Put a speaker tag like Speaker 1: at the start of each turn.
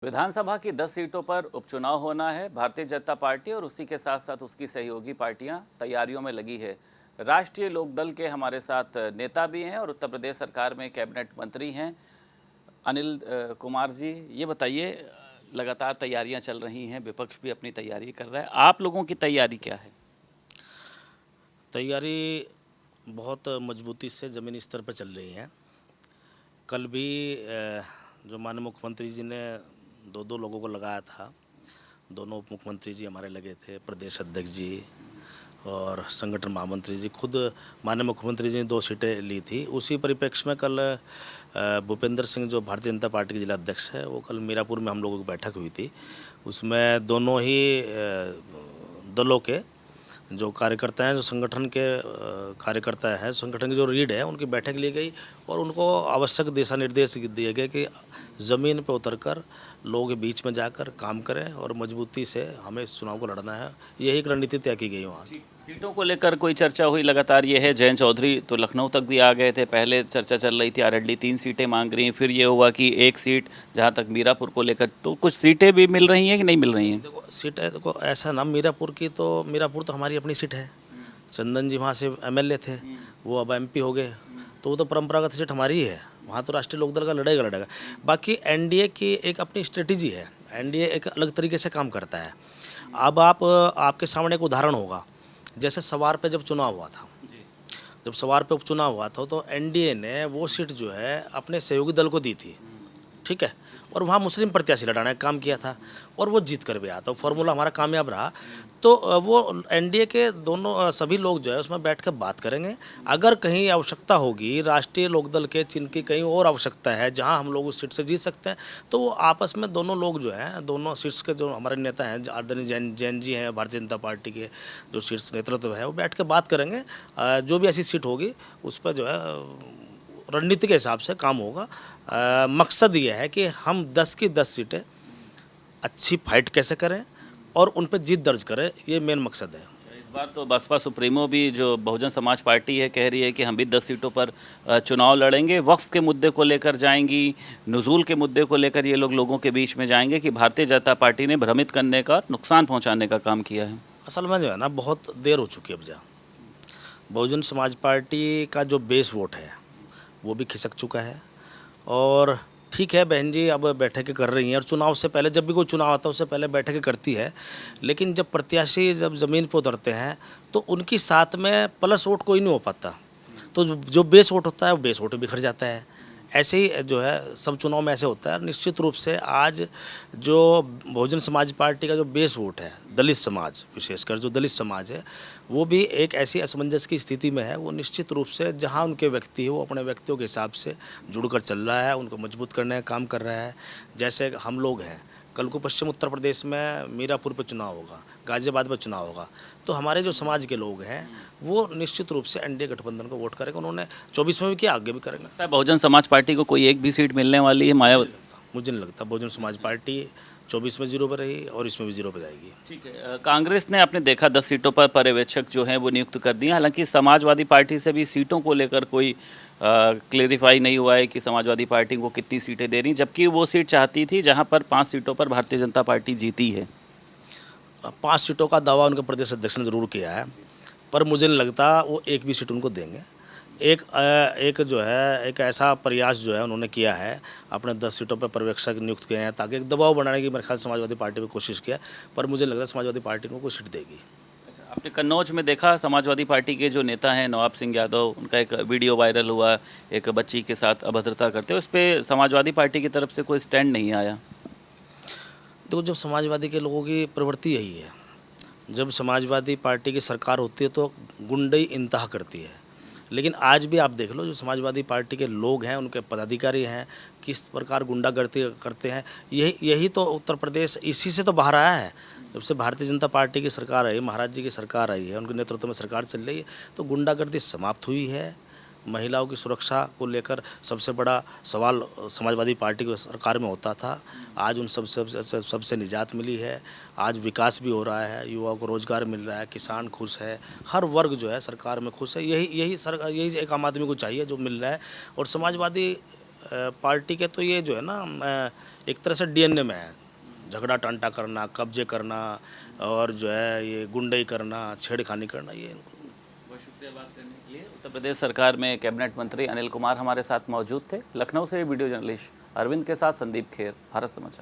Speaker 1: विधानसभा की 10 सीटों पर उपचुनाव होना है। भारतीय जनता पार्टी और उसी के साथ साथ उसकी सहयोगी पार्टियां तैयारियों में लगी है। राष्ट्रीय लोकदल के हमारे साथ नेता भी हैं और उत्तर प्रदेश सरकार में कैबिनेट मंत्री हैं अनिल कुमार जी। ये बताइए, लगातार तैयारियां चल रही हैं, विपक्ष भी अपनी तैयारी कर रहा है, आप लोगों की तैयारी क्या है?
Speaker 2: तैयारी बहुत मजबूती से ज़मीनी स्तर पर चल रही है। कल भी जो माननीय मुख्यमंत्री जी ने दो लोगों को लगाया था, दोनों उप मुख्यमंत्री जी हमारे लगे थे, प्रदेश अध्यक्ष जी और संगठन महामंत्री जी, खुद माननीय मुख्यमंत्री जी ने 2 सीटें ली थी। उसी परिप्रेक्ष्य में कल भूपेंद्र सिंह जो भारतीय जनता पार्टी के जिला अध्यक्ष है, वो कल मीरापुर में हम लोगों की बैठक हुई थी। उसमें दोनों ही दलों के जो कार्यकर्ता हैं, जो संगठन के कार्यकर्ता हैं, संगठन की जो रीढ़ है, उनकी बैठक ली गई और उनको आवश्यक दिशा निर्देश दिए गए कि ज़मीन पर उतरकर लोगों के बीच में जाकर काम करें और मजबूती से हमें इस चुनाव को लड़ना है। यही एक रणनीति तय की गई वहाँ।
Speaker 1: सीटों को लेकर कोई चर्चा हुई लगातार? ये है, जयंत चौधरी तो लखनऊ तक भी आ गए थे, पहले चर्चा चल रही थी आरएलडी 3 सीटें मांग रही हैं, फिर ये हुआ कि 1 सीट, जहाँ तक मीरापुर को लेकर, तो कुछ सीटें भी मिल रही हैं कि नहीं मिल रही हैं?
Speaker 2: देखो सीट है, देखो ऐसा ना, मीरापुर तो हमारी अपनी सीट है। चंदन जी वहाँ से एमएलए थे, वो अब एमपी हो गए, तो वो तो परंपरागत सीट हमारी ही है। वहाँ तो राष्ट्रीय लोकदल का लड़ेगा। बाकी एनडीए की एक अपनी स्ट्रेटेजी है, एनडीए एक अलग तरीके से काम करता है। अब आपके सामने एक उदाहरण होगा, जैसे सवार पे जब चुनाव हुआ था, जब सवार पे उपचुनाव हुआ था तो एनडीए ने वो सीट जो है अपने सहयोगी दल को दी थी, ठीक है, और वहाँ मुस्लिम प्रत्याशी लड़ाने का काम किया था और वो जीत कर भी आया था। फॉर्मूला हमारा कामयाब रहा। तो वो एनडीए के दोनों सभी लोग जो है उसमें बैठ कर बात करेंगे। अगर कहीं आवश्यकता होगी राष्ट्रीय लोकदल के, जिनकी कहीं और आवश्यकता है जहाँ हम लोग उस सीट से जीत सकते हैं, तो वो आपस में दोनों लोग जो हैं, दोनों शीर्ष के जो हमारे नेता हैं, आदरणीय जैन जी हैं, भारतीय जनता पार्टी के जो शीर्ष नेतृत्व है, वो बैठ कर बात करेंगे। जो भी ऐसी सीट होगी उस पर जो है रणनीति के हिसाब से काम होगा। मकसद ये है कि हम 10 की 10 सीटें अच्छी फाइट कैसे करें और उन पर जीत दर्ज करें, ये मेन मकसद है।
Speaker 1: इस बार तो बसपा सुप्रीमो भी, जो बहुजन समाज पार्टी है, कह रही है कि हम भी 10 सीटों पर चुनाव लड़ेंगे। वक्फ के मुद्दे को लेकर जाएंगी, नुज़ूल के मुद्दे को लेकर ये लोग लोगों के बीच में जाएंगे कि भारतीय जनता पार्टी ने भ्रमित करने का, नुकसान पहुंचाने का काम किया है।
Speaker 2: असल में जो है ना, बहुत देर हो चुकी है। अब जहाँ बहुजन समाज पार्टी का जो बेस वोट है वो भी खिसक चुका है। और ठीक है, बहन जी अब बैठकें कर रही हैं और चुनाव से पहले, जब भी कोई चुनाव आता है उससे पहले बैठकें करती है, लेकिन जब प्रत्याशी जब ज़मीन पर उतरते हैं तो उनकी साथ में प्लस वोट कोई नहीं हो पाता, तो जो बेस वोट होता है वो बेस वोट बिखर जाता है। ऐसे ही जो है सब चुनाव में ऐसे होता है। निश्चित रूप से आज जो बहुजन समाज पार्टी का जो बेस वोट है, दलित समाज, विशेषकर जो दलित समाज है, वो भी एक ऐसी असमंजस की स्थिति में है। वो निश्चित रूप से जहाँ उनके व्यक्ति है, वो अपने व्यक्तियों के हिसाब से जुड़कर चल रहा है, उनको मजबूत करने का काम कर रहा है। जैसे हम लोग हैं, कल को पश्चिम उत्तर प्रदेश में मीरापुर पर चुनाव होगा, गाज़ियाबाद में चुनाव होगा, तो हमारे जो समाज के लोग हैं वो निश्चित रूप से एनडीए गठबंधन को वोट करेंगे। उन्होंने 24 में भी किया, आगे भी करेंगे।
Speaker 1: बहुजन समाज पार्टी को कोई एक भी सीट मिलने वाली है?
Speaker 2: मुझे नहीं लगता। बहुजन समाज पार्टी 24 में 0 पर रही और इसमें भी 0 पर जाएगी।
Speaker 1: ठीक है। कांग्रेस ने, आपने देखा, 10 सीटों पर पर्यवेक्षक जो हैं वो नियुक्त कर दिए। हालांकि समाजवादी पार्टी से भी सीटों को लेकर कोई क्लेरिफाई नहीं हुआ है कि समाजवादी पार्टी को कितनी सीटें दे रही, जबकि वो सीट चाहती थी जहां पर 5 सीटों पर भारतीय जनता पार्टी जीती है।
Speaker 2: 5 सीटों का दावा उनके प्रदेश अध्यक्ष ने ज़रूर किया है, पर मुझे नहीं लगता वो एक भी सीट उनको देंगे। एक जो है, एक ऐसा प्रयास जो है उन्होंने किया है, अपने 10 सीटों पर पर्यवेक्षक नियुक्त किए हैं ताकि एक दबाव बनाने की मेरे ख्याल समाजवादी पार्टी में कोशिश किया, पर मुझे नहीं लगता समाजवादी पार्टी को कोई सीट देगी।
Speaker 1: अच्छा, आपने कन्नौज में देखा, समाजवादी पार्टी के जो नेता हैं नवाब सिंह यादव, उनका एक वीडियो वायरल हुआ एक बच्ची के साथ अभद्रता करते हुए, उस पर समाजवादी पार्टी की तरफ से कोई स्टैंड नहीं आया।
Speaker 2: तो जब समाजवादी के लोगों की प्रवृत्ति यही है, जब समाजवादी पार्टी की सरकार होती है तो गुंडई इंतहा करती है। लेकिन आज भी आप देख लो, जो समाजवादी पार्टी के लोग हैं, उनके पदाधिकारी हैं, किस प्रकार गुंडागर्दी करते हैं। यही तो उत्तर प्रदेश इसी से तो बाहर आया है। जब से भारतीय जनता पार्टी की सरकार आई, महाराज जी की सरकार आई है, उनके नेतृत्व में सरकार चल रही है, तो गुंडागर्दी समाप्त हुई है। महिलाओं की सुरक्षा को लेकर सबसे बड़ा सवाल समाजवादी पार्टी की सरकार में होता था। आज उन सबसे निजात मिली है। आज विकास भी हो रहा है, युवाओं को रोज़गार मिल रहा है, किसान खुश है, हर वर्ग जो है सरकार में खुश है। यही एक आम आदमी को चाहिए जो मिल रहा है। और समाजवादी पार्टी के तो ये जो है ना एक तरह से डीएनए में है, झगड़ा टांटा करना, कब्जे करना और जो है ये गुंडई करना, छेड़खानी करना, ये
Speaker 1: बहुत शुक्रिया बात करने के लिए। उत्तर प्रदेश सरकार में कैबिनेट मंत्री अनिल कुमार हमारे साथ मौजूद थे। लखनऊ से वीडियो जर्नलिस्ट अरविंद के साथ संदीप खेर, भारत समाचार।